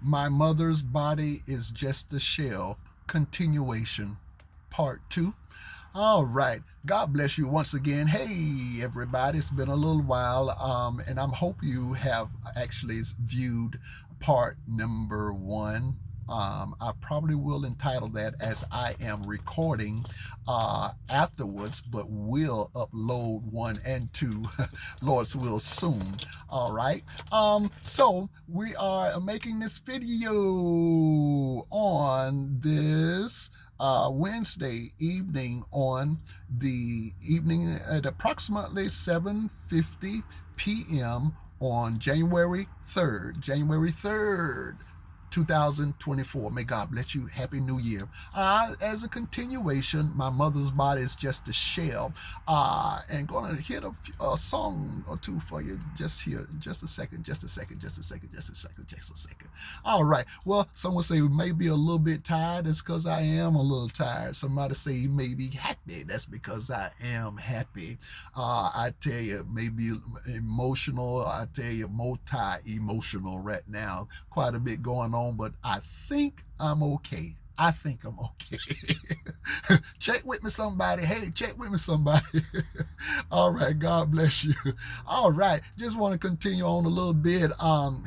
My Mother's Body is Just a Shell, continuation, part 2. All right. God bless you once again. Hey, everybody. It's been a little while, and I hope you have actually viewed part number 1. I probably will entitle that as I am recording afterwards, but will upload 1 and 2, Lord's will, soon. All right. So we are making this video on this Wednesday evening, on the evening at approximately 7:50 p.m. on January 3rd, 2024. May God bless you. Happy New Year. As a continuation, My Mother's Body is Just a Shell. And going to hit a song or two for you just here. Just a second. All right. Well, someone say we may be a little bit tired. That's because I am a little tired. Somebody say you may be happy. That's because I am happy. I tell you, maybe emotional. I tell you, multi-emotional right now. Quite a bit going on, but I think I'm okay. Check with me, somebody. Hey, check with me, somebody. All right, God bless you. All right, just want to continue on a little bit.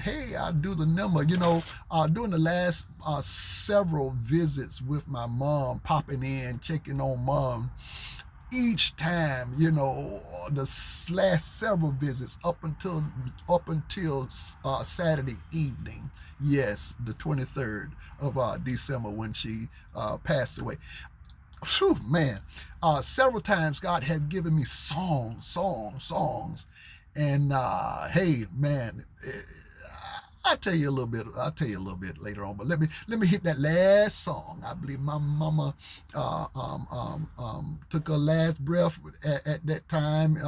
Hey, I do the number. During the last several visits with my mom, popping in, checking on mom. Each time, the last several visits up until Saturday evening, yes, the 23rd of December, when she passed away. Whew, man, several times God had given me songs, and hey, man. I'll tell you a little bit later on, but let me hit that last song. I believe my mama took her last breath at that time,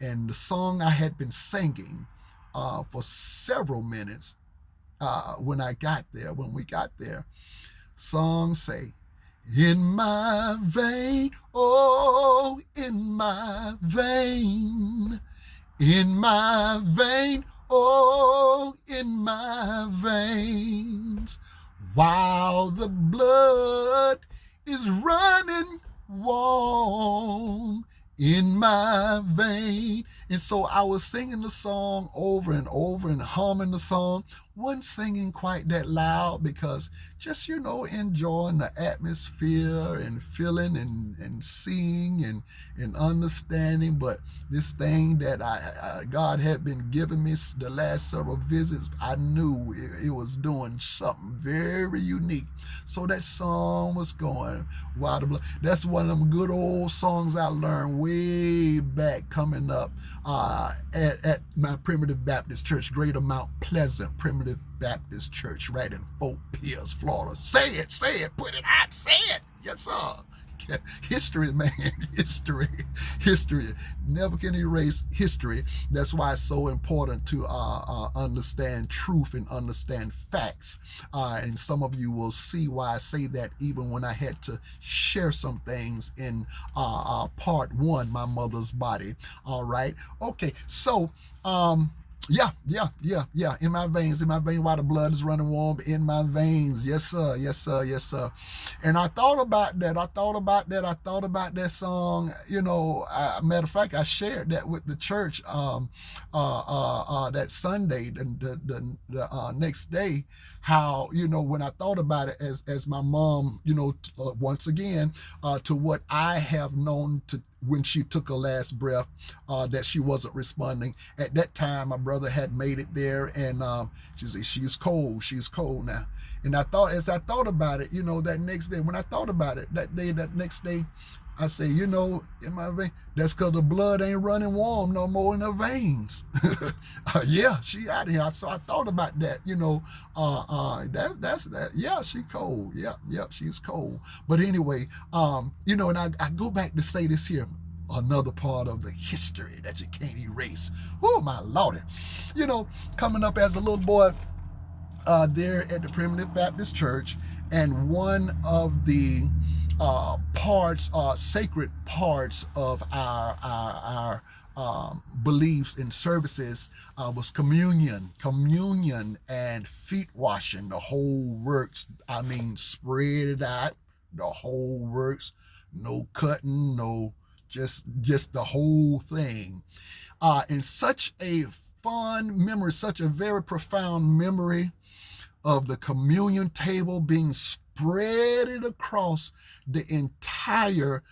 and the song I had been singing for several minutes when we got there, song say, in my vein, oh, in my vein, oh, in my veins, while the blood is running warm in my vein. And so I was singing the song over and over and humming the song. Wasn't singing quite that loud because just, enjoying the atmosphere and feeling and seeing and understanding. But this thing that God had been giving me the last several visits, I knew it was doing something very unique. So that song was going, Wild the Blood. That's one of them good old songs I learned way back coming up at my Primitive Baptist Church, Greater Mount Pleasant Primitive Baptist Church, right in Fort Pierce, Florida. Say it, put it out, say it. Yes, sir. History, man, history. Never can erase history. That's why it's so important to understand truth and understand facts. And some of you will see why I say that even when I had to share some things in part 1, My Mother's Body. All right. Okay. So, yeah. In my veins, while the blood is running warm in my veins. Yes, sir. And I thought about that song. Matter of fact, I shared that with the church that Sunday, the next day. How, when I thought about it as my mom, once again, to what I have known to when she took her last breath, that she wasn't responding. At that time, my brother had made it there, and she said, she's cold now. And as I thought about it, that next day, when I thought about it, that next day, I say, in my vein, that's because the blood ain't running warm no more in her veins. Yeah, she out here. So I thought about that, that's that. Yeah, she cold. Yep, she's cold. But anyway, and I go back to say this here, another part of the history that you can't erase. Oh, my Lordy. Coming up as a little boy there at the Primitive Baptist Church, and one of the sacred parts of our beliefs and services was communion and feet washing, the whole works. I mean, spread it out, the whole works, no cutting, no, just the whole thing. And such a fond memory, such a very profound memory of the communion table being spread across the entire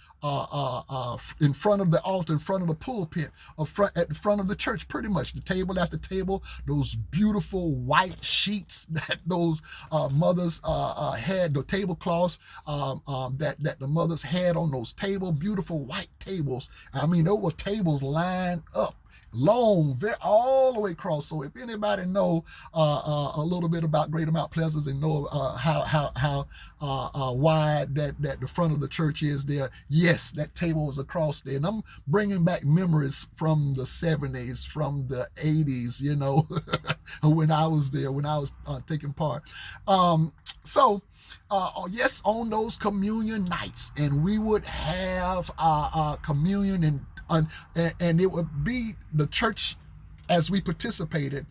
in front of the altar, in front of the pulpit, at the front of the church, pretty much the table after table, those beautiful white sheets that those mothers had, the tablecloths that the mothers had on those beautiful white tables. I mean, those were tables lined up, long, all the way across. So if anybody know a little bit about Greater Mount Pleasant and know how wide that the front of the church is there, yes, that table was across there. And I'm bringing back memories from the 70s, from the 80s, you know, when I was there, when I was taking part. Yes, on those communion nights, and we would have communion, and it would be the church as we participated.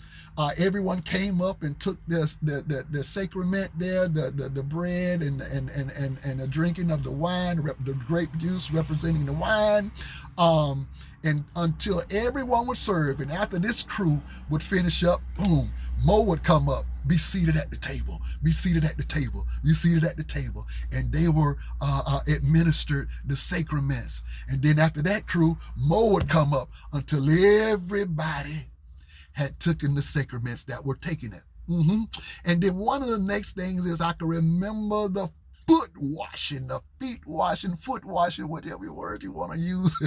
Everyone came up and took the sacrament there, the bread and the drinking of the wine, the grape juice representing the wine, and until everyone was served. And after this crew would finish up, boom, Mo would come up, be seated at the table, be seated at the table, be seated at the table. And they were administered the sacraments. And then after that crew, Mo would come up until everybody had taken the sacraments that were taking it. And then one of the next things is I can remember the foot washing, whatever word you want to use.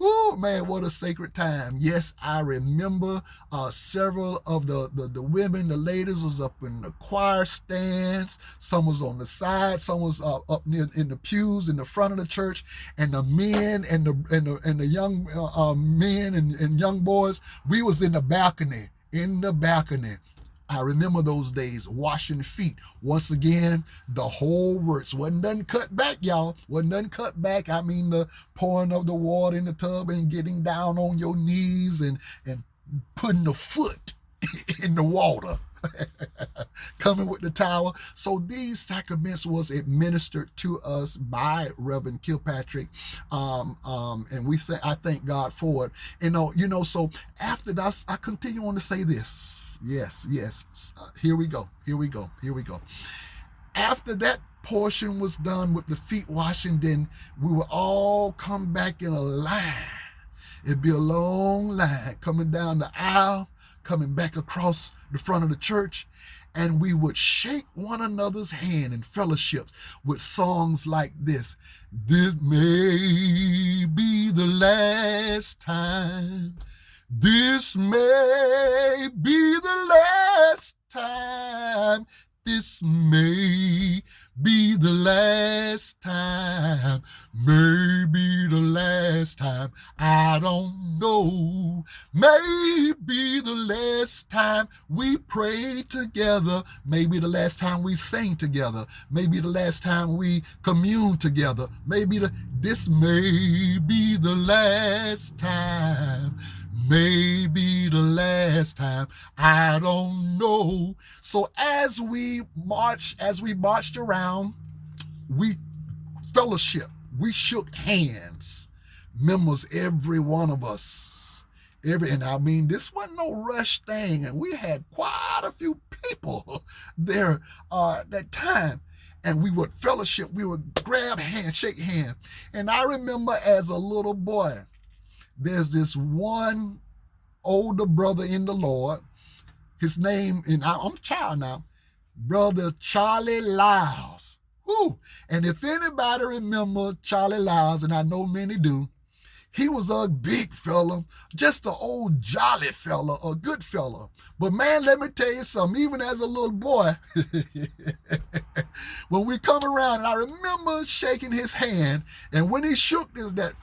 Oh man, what a sacred time. Yes, I remember several of the women, the ladies was up in the choir stands. Some was on the side, some was up near in the pews in the front of the church, and the men and the young men and young boys, we was in the balcony. I remember those days, washing feet. Once again, the whole works. Wasn't nothing cut back, y'all. Wasn't nothing cut back. I mean, the pouring of the water in the tub and getting down on your knees and putting the foot in the water. Coming with the towel. So these sacraments was administered to us by Reverend Kilpatrick, and I thank God for it. So after that, I continue on to say this. Yes. Here we go. After that portion was done with the feet washing, then we would all come back in a line. It'd be a long line coming down the aisle, coming back across the front of the church, and we would shake one another's hand in fellowships with songs like this. This may be the last time. This may be the last time. This may be the last time. Maybe the last time. I don't know. Maybe the last time we pray together. Maybe the last time we sing together. Maybe the last time we commune together. This may be the last time. Maybe the last time, I don't know. So as we marched around, we fellowship, we shook hands, members, every one of us, and I mean, this wasn't no rush thing, and we had quite a few people there that time. And we would fellowship, we would grab hands, shake hands. And I remember as a little boy, there's this one older brother in the Lord. His name, and I'm a child now, Brother Charlie Lyles. Whew. And if anybody remember Charlie Lyles, and I know many do, he was a big fella, just an old jolly fella, a good fella. But man, let me tell you something, even as a little boy, when we come around, and I remember shaking his hand, and when he shook that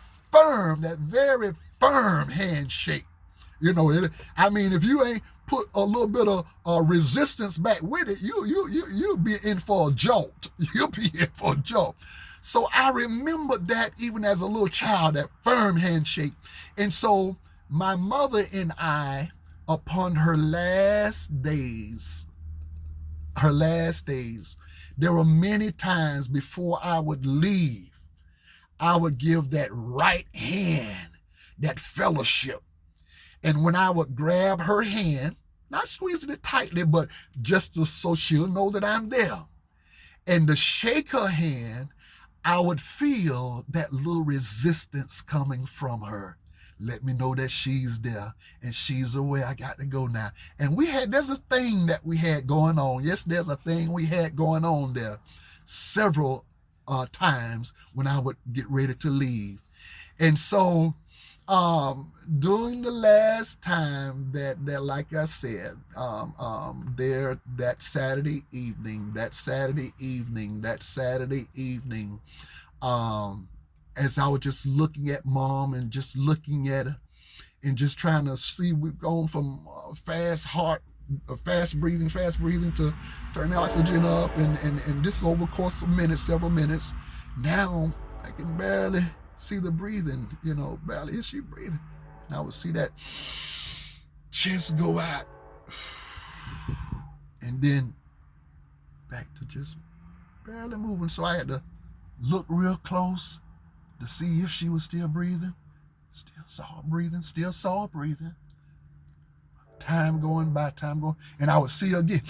very firm handshake. If you ain't put a little bit of resistance back with it, you'll be in for a jolt. You'll be in for a joke. So I remember that even as a little child, that firm handshake. And so my mother and I, upon her last days, there were many times before I would leave, I would give that right hand, that fellowship. And when I would grab her hand, not squeezing it tightly, but just so she'll know that I'm there, and to shake her hand, I would feel that little resistance coming from her. Let me know that she's there and she's aware I got to go now. And there's a thing that we had going on. Yes, there's a thing we had going on there several times when I would get ready to leave. And so during the last time that like I said, that Saturday evening, as I was just looking at Mom and just looking at her and just trying to see, we've gone from fast breathing to turn the oxygen up and this over the course of several minutes. Now I can barely see the breathing, barely is she breathing. And I would see that chest go out and then back to just barely moving. So I had to look real close to see if she was still breathing. Still saw breathing. Time going, and I would see her again.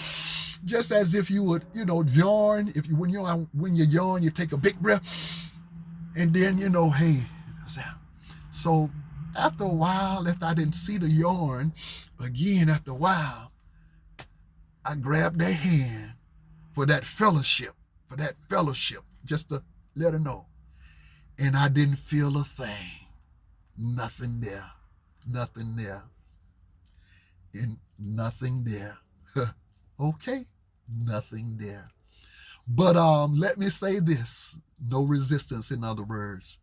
Just as if you would, yawn. When you yawn, you take a big breath. And then, hey, so after a while, after I didn't see the yawn, again, after a while, I grabbed that hand for that fellowship, just to let her know. And I didn't feel a thing. Nothing there. And nothing there. Okay, nothing there. But let me say this. No resistance, in other words.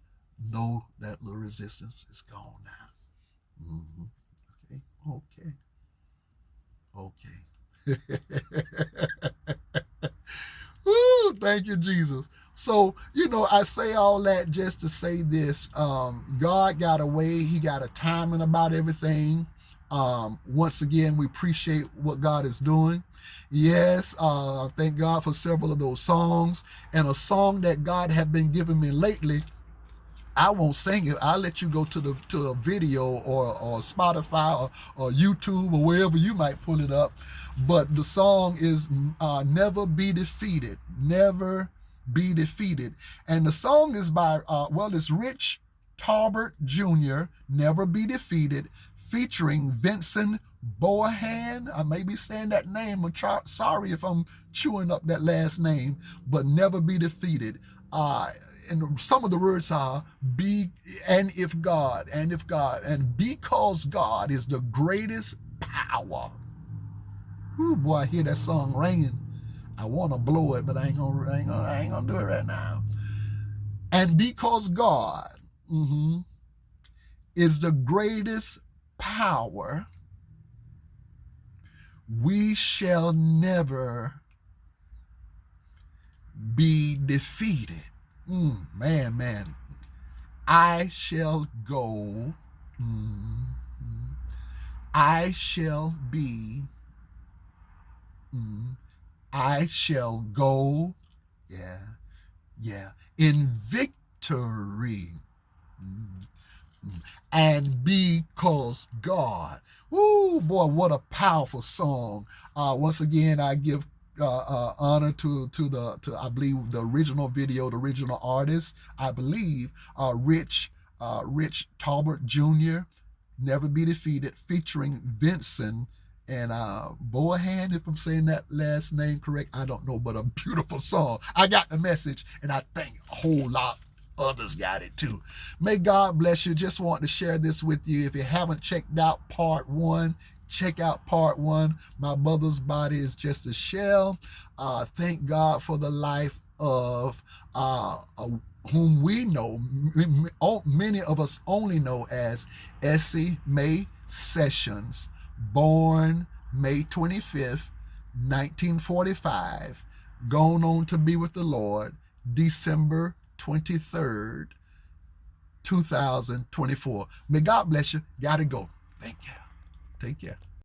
No, that little resistance is gone now. Okay. Woo, thank you, Jesus. So, I say all that just to say this. God got a way. He got a timing about everything. Once again, we appreciate what God is doing. Yes, thank God for several of those songs. And a song that God have been giving me lately, I won't sing it. I'll let you go to a video or Spotify or YouTube or wherever you might pull it up. But the song is Never Be Defeated. Never Be Defeated. And the song is by, it's Rich Talbert Jr., Never Be Defeated, featuring Vincent Bohan. I may be saying that name. Sorry if I'm chewing up that last name, but Never Be Defeated. And some of the words are and because God is the greatest power. Ooh, boy, I hear that song ringing. I want to blow it, but I ain't gonna do it right now. And because God is the greatest power, we shall never be defeated. Man. I shall go. I shall be. I shall go. Yeah. In victory. And because God. Ooh, boy, what a powerful song. Once again, I give honor to I believe the original video, the original artist, I believe, Rich Talbert Jr., Never Be Defeated, featuring Vincent and Bohan, if I'm saying that last name correct, I don't know, but a beautiful song. I got the message, and I think a whole lot others got it too. May God bless you. Just want to share this with you. If you haven't checked out part 1, check out part 1. My mother's body is just a shell. Thank God for the life of whom we know, many of us only know as Essie Mae Sessions, born May 25th, 1945, gone on to be with the Lord December 23rd, 2024. May God bless you. Gotta go. Thank you. Take care.